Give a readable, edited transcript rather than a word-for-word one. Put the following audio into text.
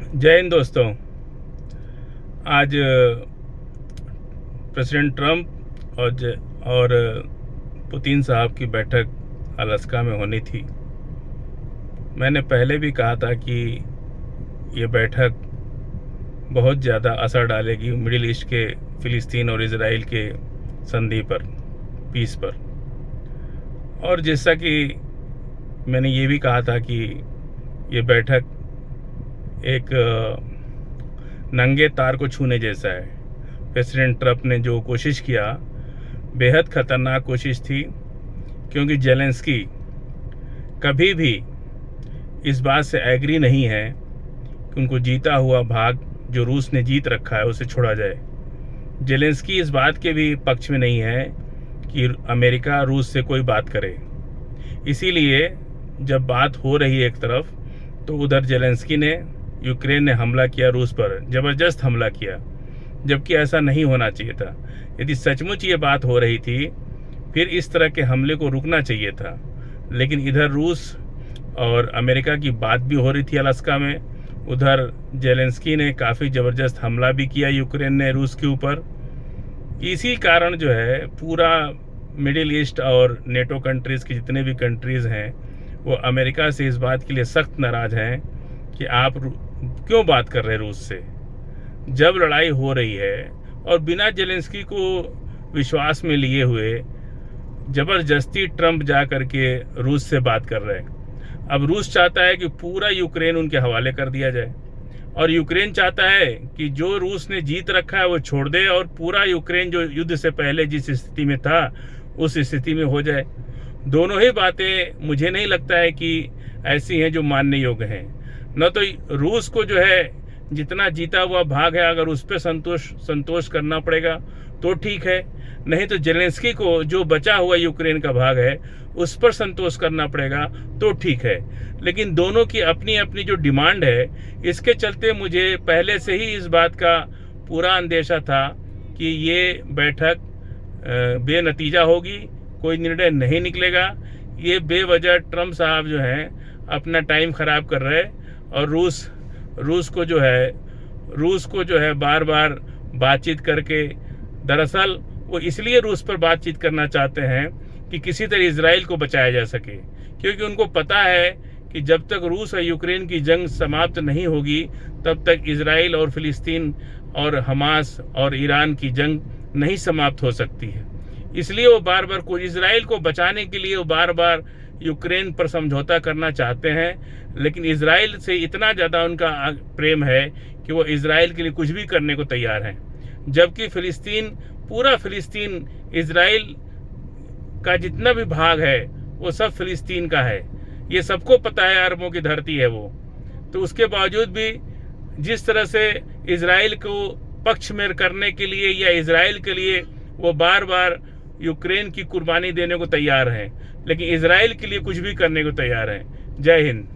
जय हिंद दोस्तों। आज प्रेसिडेंट ट्रंप और पुतिन साहब की बैठक अलास्का में होनी थी। मैंने पहले भी कहा था कि ये बैठक बहुत ज़्यादा असर डालेगी मिडिल ईस्ट के फ़िलिस्तीन और इज़राइल के संधि पर, पीस पर। और जैसा कि मैंने ये भी कहा था कि ये बैठक एक नंगे तार को छूने जैसा है। प्रेसिडेंट ट्रंप ने जो कोशिश किया, बेहद ख़तरनाक कोशिश थी, क्योंकि जेलेंस्की कभी भी इस बात से एग्री नहीं है कि उनको जीता हुआ भाग जो रूस ने जीत रखा है उसे छोड़ा जाए। जेलेंस्की इस बात के भी पक्ष में नहीं है कि अमेरिका रूस से कोई बात करे। इसीलिए जब बात हो रही है एक तरफ, तो उधर जेलेंस्की ने, यूक्रेन ने हमला किया रूस पर, ज़बरदस्त हमला किया, जबकि ऐसा नहीं होना चाहिए था। यदि सचमुच ये बात हो रही थी, फिर इस तरह के हमले को रुकना चाहिए था। लेकिन इधर रूस और अमेरिका की बात भी हो रही थी अलास्का में, उधर जेलेंस्की ने काफ़ी ज़बरदस्त हमला भी किया यूक्रेन ने रूस के ऊपर। इसी कारण जो है पूरा मिडिल ईस्ट और नेटो कंट्रीज़ की जितने भी कंट्रीज़ हैं, वो अमेरिका से इस बात के लिए सख्त नाराज़ हैं कि आप क्यों बात कर रहे हैं रूस से, जब लड़ाई हो रही है। और बिना जेलेंस्की को विश्वास में लिए हुए ज़बरदस्ती ट्रंप जा कर के रूस से बात कर रहे हैं। अब रूस चाहता है कि पूरा यूक्रेन उनके हवाले कर दिया जाए, और यूक्रेन चाहता है कि जो रूस ने जीत रखा है वो छोड़ दे, और पूरा यूक्रेन जो युद्ध से पहले जिस स्थिति में था उस स्थिति में हो जाए। दोनों ही बातें मुझे नहीं लगता है कि ऐसी हैं जो मानने योग्य हैं। न तो रूस को जो है जितना जीता हुआ भाग है, अगर उस पर संतोष करना पड़ेगा तो ठीक है, नहीं तो जेलेंस्की को जो बचा हुआ यूक्रेन का भाग है उस पर संतोष करना पड़ेगा तो ठीक है। लेकिन दोनों की अपनी अपनी जो डिमांड है, इसके चलते मुझे पहले से ही इस बात का पूरा अंदेशा था कि ये बैठक बेनतीजा होगी, कोई निर्णय नहीं निकलेगा। ये बेवजह ट्रंप साहब जो हैं अपना टाइम ख़राब कर रहे हैं, और रूस को जो है बार बार बातचीत करके, दरअसल वो इसलिए रूस पर बातचीत करना चाहते हैं कि किसी तरह इजराइल को बचाया जा सके, क्योंकि उनको पता है कि जब तक रूस और यूक्रेन की जंग समाप्त नहीं होगी तब तक इजराइल और फिलिस्तीन और हमास और ईरान की जंग नहीं समाप्त हो सकती है। इसलिए वो बार बार इजराइल को बचाने के लिए वो बार बार यूक्रेन पर समझौता करना चाहते हैं। लेकिन इजराइल से इतना ज़्यादा उनका प्रेम है कि वो इजराइल के लिए कुछ भी करने को तैयार हैं, जबकि पूरा फिलिस्तीन, इजराइल का जितना भी भाग है वो सब फिलिस्तीन का है। ये सबको पता है, अरबों की धरती है वो। तो उसके बावजूद भी जिस तरह से इजराइल को पक्ष में करने के लिए या इजराइल के लिए वो बार बार यूक्रेन की कुर्बानी देने को तैयार हैं, लेकिन इजराइल के लिए कुछ भी करने को तैयार हैं। जय हिंद।